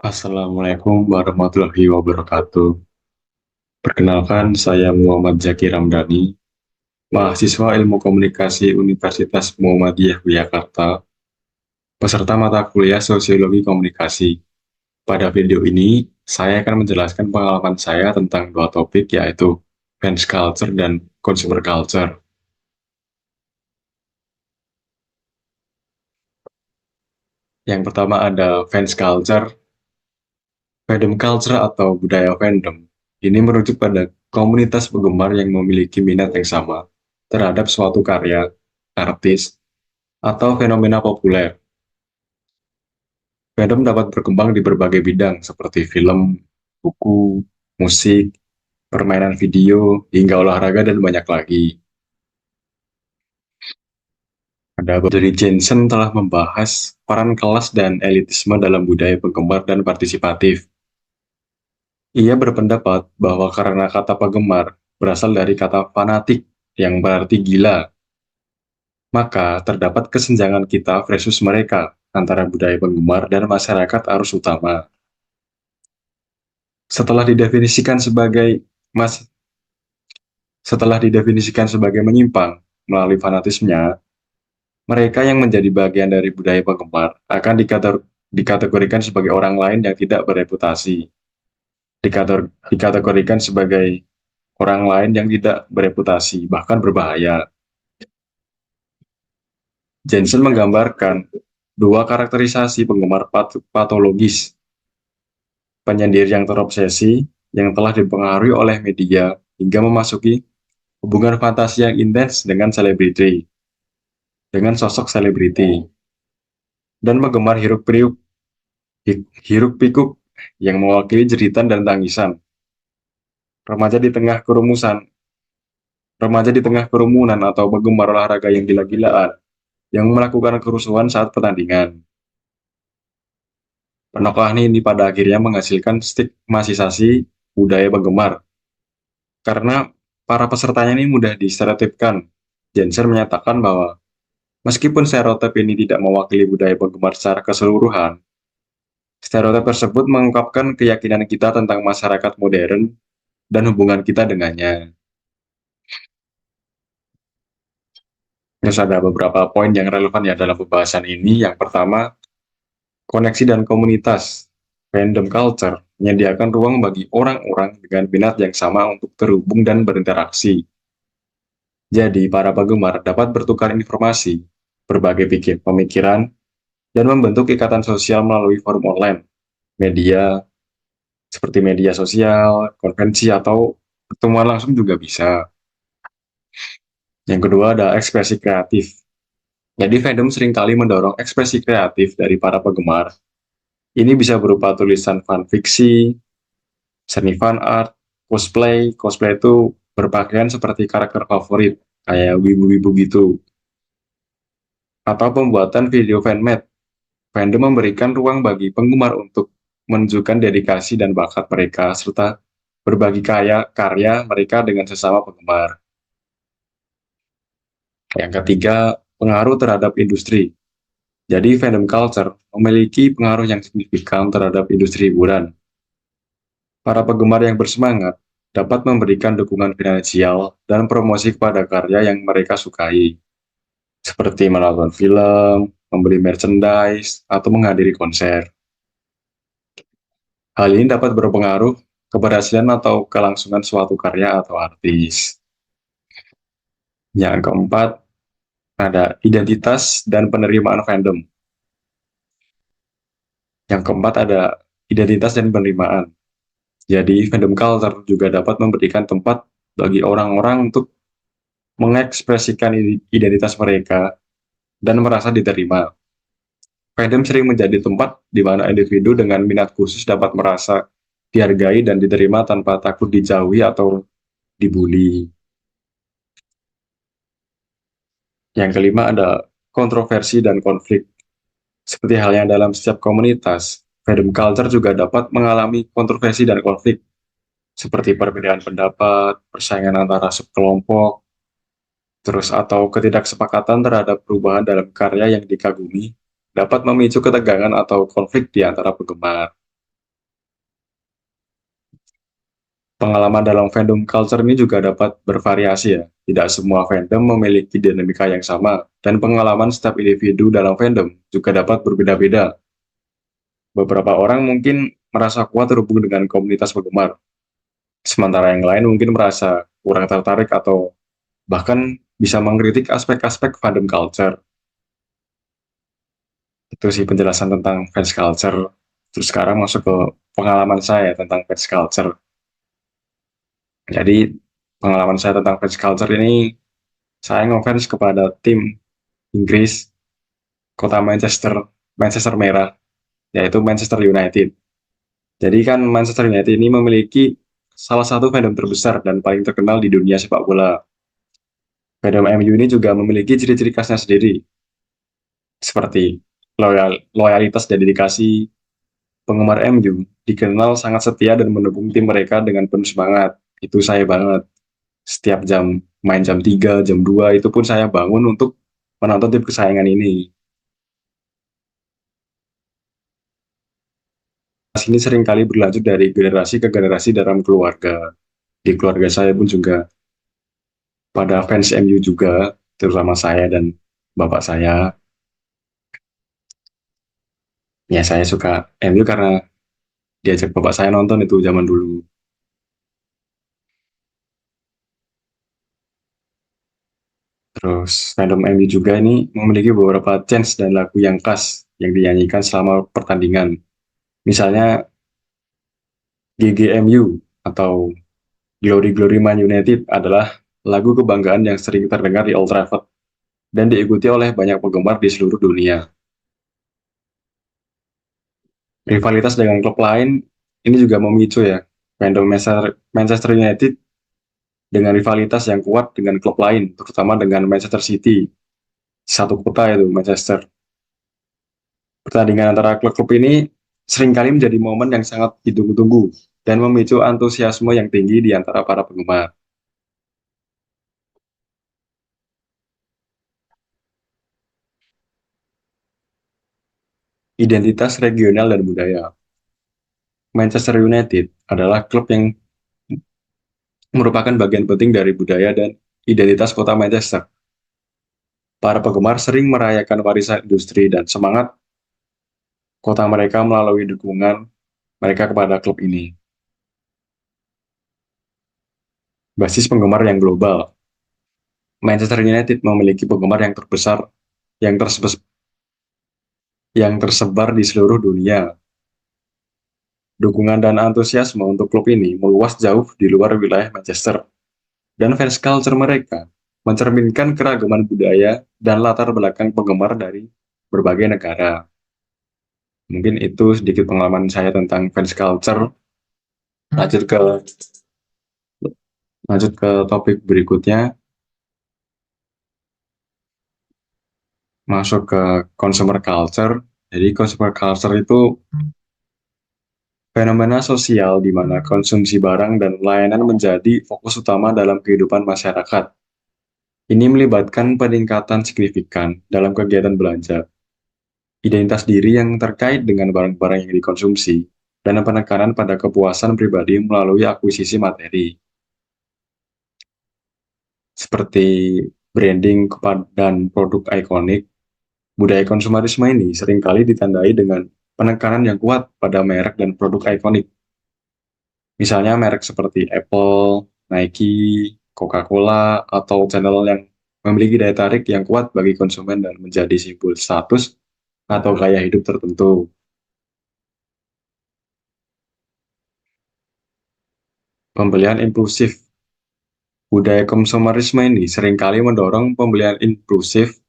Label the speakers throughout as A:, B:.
A: Assalamualaikum warahmatullahi wabarakatuh. Perkenalkan, saya Muhammad Zaki Ramdhani, mahasiswa Ilmu Komunikasi Universitas Muhammadiyah Yogyakarta, peserta mata kuliah Sosiologi Komunikasi. Pada video ini, saya akan menjelaskan pengalaman saya tentang dua topik, yaitu fans culture dan consumer culture. Yang pertama ada fans culture. Fandom culture atau budaya fandom ini merujuk pada komunitas penggemar yang memiliki minat yang sama terhadap suatu karya, artis, atau fenomena populer. Fandom dapat berkembang di berbagai bidang seperti film, buku, musik, permainan video, hingga olahraga dan banyak lagi. Jadi Jensen telah membahas peran kelas dan elitisme dalam budaya penggemar dan partisipatif. Ia berpendapat bahwa karena kata penggemar berasal dari kata fanatik yang berarti gila, maka terdapat kesenjangan kita versus mereka antara budaya penggemar dan masyarakat arus utama. Setelah didefinisikan sebagai mas setelah didefinisikan sebagai menyimpang melalui fanatismenya, mereka yang menjadi bagian dari budaya penggemar akan dikategorikan sebagai orang lain yang tidak bereputasi, dikategorikan sebagai orang lain yang tidak bereputasi, bahkan berbahaya. Jensen menggambarkan dua karakterisasi penggemar patologis, penyendiri yang terobsesi, yang telah dipengaruhi oleh media hingga memasuki hubungan fantasi yang intens dengan sosok selebriti, dan penggemar hiruk-pikuk yang mewakili jeritan dan tangisan. Remaja di tengah kerumunan atau penggemar olahraga yang gila-gilaan yang melakukan kerusuhan saat pertandingan. Penokohan ini pada akhirnya menghasilkan stigmatisasi budaya penggemar. Karena para pesertanya ini mudah distereotipkan, Jensen menyatakan bahwa meskipun stereotip ini tidak mewakili budaya penggemar secara keseluruhan, stereotip tersebut mengungkapkan keyakinan kita tentang masyarakat modern dan hubungan kita dengannya. Terus ada beberapa poin yang relevan ya dalam pembahasan ini. Yang pertama, koneksi dan komunitas. Fandom culture menyediakan ruang bagi orang-orang dengan minat yang sama untuk terhubung dan berinteraksi. Jadi, para penggemar dapat bertukar informasi, berbagai pemikiran, dan membentuk ikatan sosial melalui forum online, media, seperti media sosial, konvensi, atau pertemuan langsung juga bisa. Yang kedua ada ekspresi kreatif. Jadi fandom seringkali mendorong ekspresi kreatif dari para penggemar. Ini bisa berupa tulisan fanfiksi, seni fan art, cosplay. Cosplay itu berpakaian seperti karakter favorit, kayak wibu-wibu gitu. Atau pembuatan video fanmade. Fandom memberikan ruang bagi penggemar untuk menunjukkan dedikasi dan bakat mereka, serta berbagi karya mereka dengan sesama penggemar. Yang ketiga, pengaruh terhadap industri. Jadi fandom culture memiliki pengaruh yang signifikan terhadap industri hiburan. Para penggemar yang bersemangat dapat memberikan dukungan finansial dan promosi kepada karya yang mereka sukai, seperti menonton film, membeli merchandise, atau menghadiri konser. Hal ini dapat berpengaruh keberhasilan atau kelangsungan suatu karya atau artis. Yang keempat, ada identitas dan penerimaan fandom. Yang keempat ada identitas dan penerimaan. Jadi, fandom culture juga dapat memberikan tempat bagi orang-orang untuk mengekspresikan identitas mereka dan merasa diterima. Fandom sering menjadi tempat di mana individu dengan minat khusus dapat merasa dihargai dan diterima tanpa takut dijauhi atau dibully. Yang kelima ada kontroversi dan konflik. Seperti halnya dalam setiap komunitas, fandom culture juga dapat mengalami kontroversi dan konflik, seperti perbedaan pendapat, persaingan antara subkelompok, terus atau ketidaksepakatan terhadap perubahan dalam karya yang dikagumi, dapat memicu ketegangan atau konflik di antara penggemar. Pengalaman dalam fandom culture ini juga dapat bervariasi ya. Tidak semua fandom memiliki dinamika yang sama, dan pengalaman setiap individu dalam fandom juga dapat berbeda-beda. Beberapa orang mungkin merasa kuat terhubung dengan komunitas penggemar, sementara yang lain mungkin merasa kurang tertarik atau bahkan bisa mengkritik aspek-aspek fandom culture. Itu sih penjelasan tentang fans culture. Terus sekarang masuk ke pengalaman saya tentang fans culture. Jadi pengalaman saya tentang fans culture ini, saya ngefans kepada tim Inggris, kota Manchester, Manchester Merah, yaitu Manchester United. Jadi kan Manchester United ini memiliki salah satu fandom terbesar dan paling terkenal di dunia sepak bola. Fandom MU ini juga memiliki ciri-ciri khasnya sendiri, seperti loyalitas dan dedikasi. Penggemar MU dikenal sangat setia dan mendukung tim mereka dengan penuh semangat. Itu saya banget. Setiap jam main jam 3, jam 2 itu pun saya bangun untuk menonton tim kesayangan ini. Ini seringkali berlanjut dari generasi ke generasi dalam keluarga. Di keluarga saya pun juga pada fans MU juga, terutama saya dan bapak saya. Ya saya suka MU karena diajak bapak saya nonton itu zaman dulu. Terus fandom MU juga ini memiliki beberapa chants dan lagu yang khas yang dinyanyikan selama pertandingan. Misalnya GGMU atau Glory Glory Man United adalah lagu kebanggaan yang sering terdengar di Old Trafford dan diikuti oleh banyak penggemar di seluruh dunia. Rivalitas dengan klub lain ini juga memicu ya fandom Manchester United dengan rivalitas yang kuat dengan klub lain, terutama dengan Manchester City, satu kota itu Manchester. Pertandingan antara klub-klub ini seringkali menjadi momen yang sangat ditunggu-tunggu dan memicu antusiasme yang tinggi di antara para penggemar. Identitas regional dan budaya. Manchester United adalah klub yang merupakan bagian penting dari budaya dan identitas kota Manchester. Para penggemar sering merayakan warisan industri dan semangat kota mereka melalui dukungan mereka kepada klub ini. Basis penggemar yang global. Manchester United memiliki penggemar yang terbesar yang, tersebar di seluruh dunia. Dukungan dan antusiasme untuk klub ini meluas jauh di luar wilayah Manchester, dan fans culture mereka mencerminkan keragaman budaya dan latar belakang penggemar dari berbagai negara. Mungkin itu sedikit pengalaman saya tentang fans culture. Lanjut ke topik berikutnya, masuk ke consumer culture. Jadi consumer culture itu fenomena sosial di mana konsumsi barang dan layanan menjadi fokus utama dalam kehidupan masyarakat. Ini melibatkan peningkatan signifikan dalam kegiatan belanja, identitas diri yang terkait dengan barang-barang yang dikonsumsi, dan penekanan pada kepuasan pribadi melalui akuisisi materi. Seperti branding dan produk ikonik, budaya konsumerisme ini seringkali ditandai dengan penekanan yang kuat pada merek dan produk ikonik. Misalnya merek seperti Apple, Nike, Coca-Cola, atau channel yang memiliki daya tarik yang kuat bagi konsumen dan menjadi simbol status atau gaya hidup tertentu. Pembelian impulsif. Budaya konsumerisme ini seringkali mendorong pembelian impulsif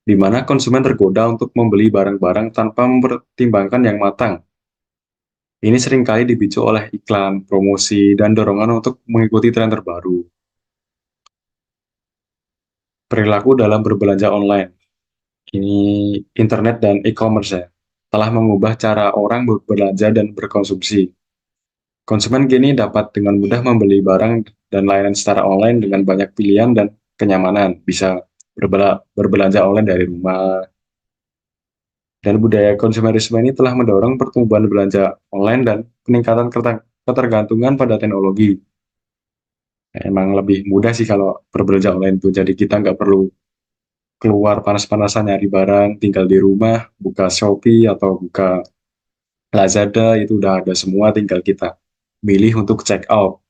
A: di mana konsumen tergoda untuk membeli barang-barang tanpa mempertimbangkan yang matang. Ini seringkali dipicu oleh iklan, promosi, dan dorongan untuk mengikuti tren terbaru. Perilaku dalam berbelanja online. Ini internet dan e-commerce ya, telah mengubah cara orang berbelanja dan berkonsumsi. Konsumen kini dapat dengan mudah membeli barang dan layanan secara online dengan banyak pilihan dan kenyamanan. Bisa berbelanja online dari rumah. Dan budaya konsumerisme ini telah mendorong pertumbuhan belanja online dan peningkatan ketergantungan pada teknologi. Emang lebih mudah sih kalau berbelanja online tuh. Jadi kita nggak perlu keluar panas-panasan nyari barang, tinggal di rumah, buka Shopee atau buka Lazada, itu udah ada semua, tinggal kita milih untuk check out.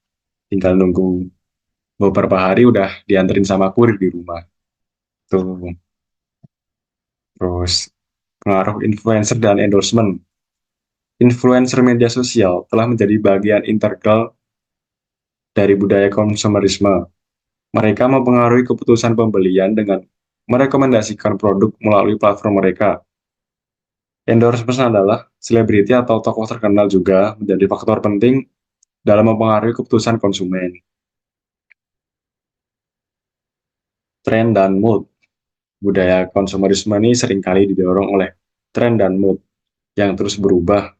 A: Tinggal nunggu beberapa hari udah dianterin sama kurir di rumah. Tuh. Terus pengaruh influencer dan endorsement. Influencer media sosial telah menjadi bagian integral dari budaya konsumerisme. Mereka mempengaruhi keputusan pembelian dengan merekomendasikan produk melalui platform mereka. Endorsement adalah selebriti atau tokoh terkenal juga menjadi faktor penting dalam mempengaruhi keputusan konsumen. Tren dan mood. Budaya konsumerisme ini seringkali didorong oleh tren dan mood yang terus berubah.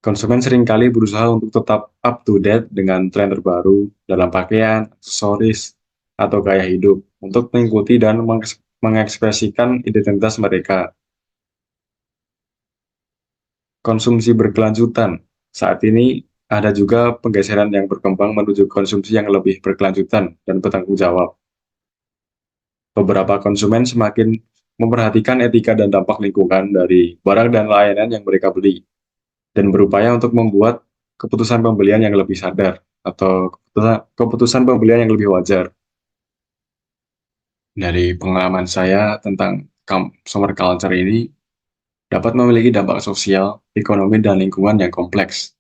A: Konsumen seringkali berusaha untuk tetap up to date dengan tren terbaru dalam pakaian, aksesoris, atau gaya hidup untuk mengikuti dan mengekspresikan identitas mereka. Konsumsi berkelanjutan. Saat ini ada juga penggeseran yang berkembang menuju konsumsi yang lebih berkelanjutan dan bertanggung jawab. Beberapa konsumen semakin memperhatikan etika dan dampak lingkungan dari barang dan layanan yang mereka beli, dan berupaya untuk membuat keputusan pembelian yang lebih sadar atau keputusan pembelian yang lebih wajar. Dari pengalaman saya tentang consumer culture ini dapat memiliki dampak sosial, ekonomi, dan lingkungan yang kompleks.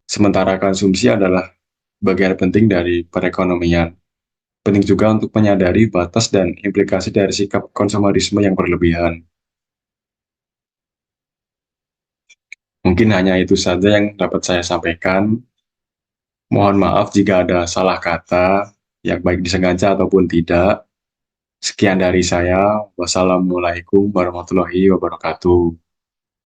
A: Sementara konsumsi adalah bagian penting dari perekonomian. Penting juga untuk menyadari batas dan implikasi dari sikap konsumerisme yang berlebihan. Mungkin hanya itu saja yang dapat saya sampaikan. Mohon maaf jika ada salah kata, yang baik disengaja ataupun tidak. Sekian dari saya. Wassalamualaikum warahmatullahi wabarakatuh.